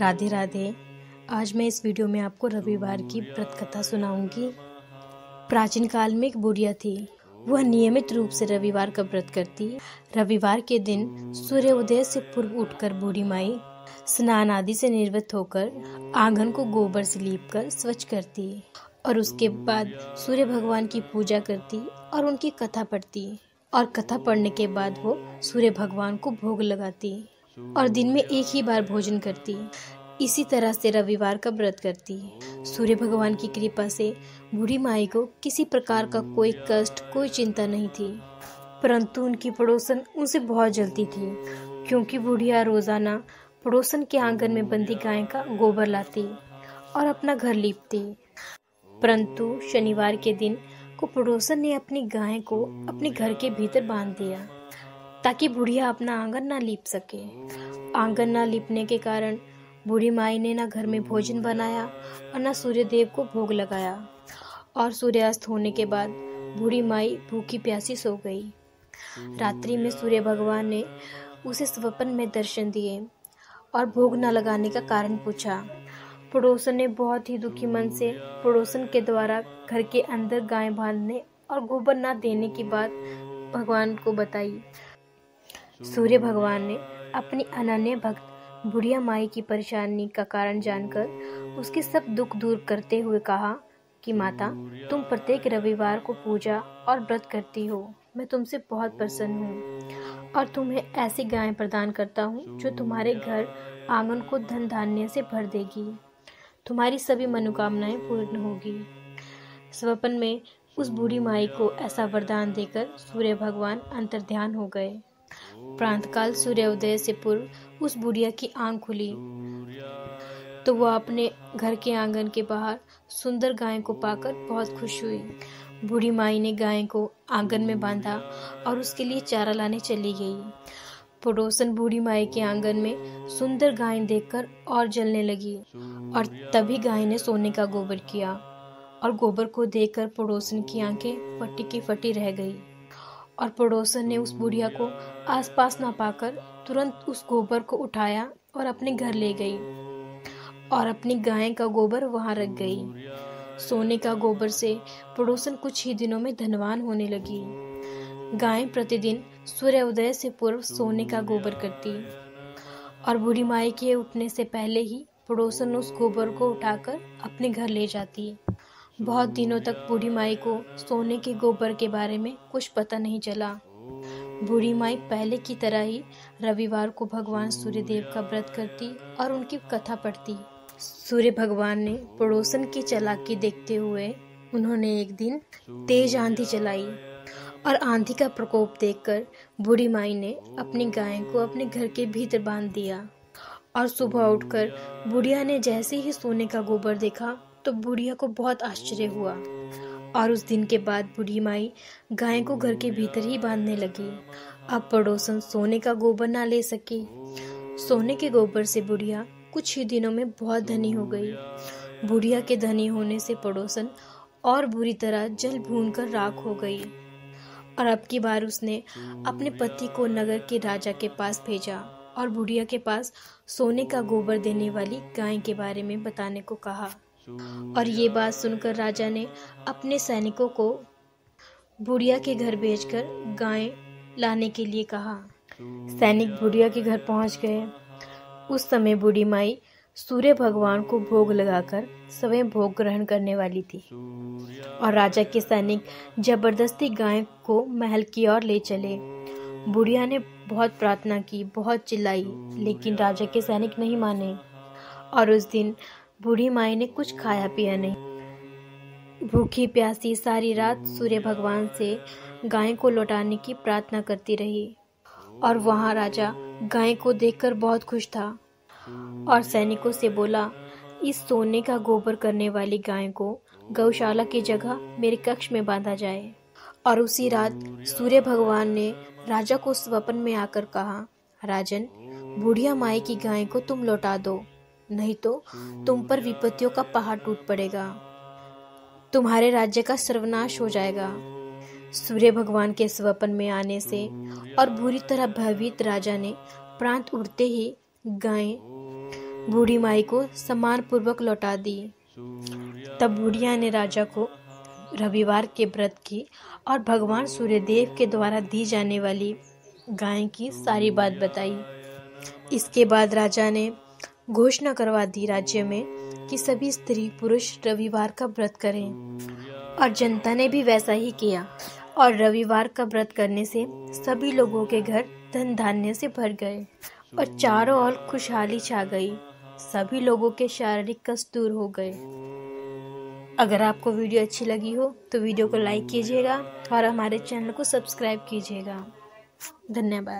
राधे राधे। आज मैं इस वीडियो में आपको रविवार की व्रत कथा सुनाऊंगी। प्राचीन काल में एक बुढ़िया थी। वह नियमित रूप से रविवार का व्रत करती। रविवार के दिन सूर्य उदय से पूर्व उठकर बूढ़ी माई स्नान आदि से निवृत्त होकर आंगन को गोबर से लीपकर स्वच्छ करती और उसके बाद सूर्य भगवान की पूजा करती और उनकी कथा पढ़ती और कथा पढ़ने के बाद वो सूर्य भगवान को भोग लगाती और दिन में एक ही बार भोजन करती। इसी तरह से रविवार का व्रत करती। सूर्य भगवान की कृपा से बूढ़ी माई को किसी प्रकार का कोई कष्ट, कोई चिंता नहीं थी। परंतु उनकी पड़ोसन उनसे बहुत जलती थी, क्योंकि बुढ़िया रोजाना पड़ोसन के आंगन में बंधी गाय का गोबर लाती और अपना घर लीपती। परंतु शनिवार के दिन को पड़ोसन ने अपनी गाय को अपने घर के भीतर बांध दिया ताकि बुढ़िया अपना आंगन ना लीप सके। आंगन ना लीपने के कारण बूढ़ी माई ने ना घर में भोजन बनाया और ना सूर्य देव को भोग लगाया और सूर्यास्त होने के बाद बूढ़ी माई भूखी प्यासी सो गई। रात्रि में सूर्य भगवान ने उसे स्वप्न में दर्शन दिए और भोग न लगाने का कारण पूछा। पड़ोसन ने बहुत ही दुखी मन से पड़ोसन के द्वारा घर के अंदर गाय बांधने और गोबर न देने की बात भगवान को बताई। सूर्य भगवान ने अपनी अनन्य भक्त बुढ़िया माई की परेशानी का कारण जानकर उसके सब दुख दूर करते हुए कहा कि माता, तुम प्रत्येक रविवार को पूजा और व्रत करती हो। मैं तुमसे बहुत प्रसन्न हूँ और तुम्हें ऐसी गाय प्रदान करता हूँ जो तुम्हारे घर आंगन को धन धान्य से भर देगी। तुम्हारी सभी मनोकामनाएं पूर्ण होगी। स्वप्न में उस बूढ़ी माई को ऐसा वरदान देकर सूर्य भगवान अंतर्ध्यान हो गए। प्रातःकाल सूर्योदय से पूर्व उस बुढ़िया की आंख खुली तो वह अपने घर के आंगन के बाहर सुंदर गाय को पाकर बहुत खुश हुई। बूढ़ी माई ने गाय को आंगन में बांधा और उसके लिए चारा लाने चली गई। पड़ोसन बूढ़ी माई के आंगन में सुंदर गाय देखकर और जलने लगी और तभी गाय ने सोने का गोबर किया और गोबर को देखकर पड़ोसन की आंखें फटी की फटी रह गई और पड़ोसन ने उस बुढ़िया को आसपास ना पाकर तुरंत उस गोबर को उठाया और अपने घर ले गई और अपनी गाय का गोबर वहां रख गई। सोने का गोबर से पड़ोसन कुछ ही दिनों में धनवान होने लगी। गाय प्रतिदिन सूर्योदय से पूर्व सोने का गोबर करती और बूढ़ी माई के उठने से पहले ही पड़ोसन उस गोबर को उठाकर अपने घर ले जाती। बहुत दिनों तक बूढ़ी माई को सोने के गोबर के बारे में कुछ पता नहीं चला। बूढ़ी माई पहले की तरह ही रविवार को भगवान सूर्यदेव का व्रत करती और उनकी कथा पढ़ती। सूर्य भगवान ने पड़ोसन की चालाकी देखते हुए उन्होंने एक दिन तेज आंधी चलाई और आंधी का प्रकोप देखकर बूढ़ी माई ने अपनी गाय को अपने घर के भीतर बांध दिया और सुबह उठकर बुढ़िया ने जैसे ही सोने का गोबर देखा तो बुढ़िया को बहुत आश्चर्य हुआ और उस दिन के बाद बूढ़ी माई गाय को घर के भीतर ही बांधने लगी। अब पड़ोसन सोने का गोबर ना ले सकी। सोने के गोबर से बुढ़िया कुछ ही दिनों में बहुत धनी हो गई। बुढ़िया के धनी होने से पड़ोसन और बुरी तरह जल भून कर राख हो गई और अब की बार उसने अपने पति को नगर के राजा के पास भेजा और बुढ़िया के पास सोने का गोबर देने वाली गाय के बारे में बताने को कहा। और ये बात सुनकर राजा ने अपने सैनिकों को बुढ़िया के घर भेजकर गाय लाने के लिए कहा। सैनिक बुढ़िया के घर पहुंच गए। उस समय बूढ़ी माई सूर्य भगवान को भोग लगाकर स्वयं भोग ग्रहण करने वाली थी और राजा के सैनिक जबरदस्ती गाय को महल की ओर ले चले। बुढ़िया ने बहुत प्रार्थना की, बहुत चिल्लाई, लेकिन राजा के सैनिक नहीं माने और उस दिन बूढ़ी माई ने कुछ खाया पिया नहीं। भूखी प्यासी सारी रात सूर्य भगवान से गाय को लौटाने की प्रार्थना करती रही और वहां राजा गाय को देखकर बहुत खुश था और सैनिकों से बोला, इस सोने का गोबर करने वाली गाय को गौशाला की जगह मेरे कक्ष में बांधा जाए। और उसी रात सूर्य भगवान ने राजा को स्वप्न में आकर कहा, राजन, बुढ़िया माई की गाय को तुम लौटा दो, नहीं तो तुम पर विपत्तियों का पहाड़ टूट पड़ेगा, तुम्हारे राज्य का सर्वनाश हो जाएगा। सूर्य भगवान के स्वप्न में आने से और बुरी तरह भयभीत राजा ने प्रांत उड़ते ही गाय बूढ़ी माई को सम्मान पूर्वक लौटा दी। तब बुढ़िया ने राजा को रविवार के व्रत की और भगवान सूर्यदेव के द्वारा दी जाने वाली गाय की सारी बात बताई। इसके बाद राजा ने घोषणा करवा दी राज्य में कि सभी स्त्री पुरुष रविवार का व्रत करें, और जनता ने भी वैसा ही किया। और रविवार का व्रत करने से सभी लोगों के घर धन धान्य से भर गए और चारों ओर खुशहाली छा गई। सभी लोगों के शारीरिक कष्ट दूर हो गए। अगर आपको वीडियो अच्छी लगी हो तो वीडियो को लाइक कीजिएगा और हमारे चैनल को सब्सक्राइब कीजिएगा। धन्यवाद।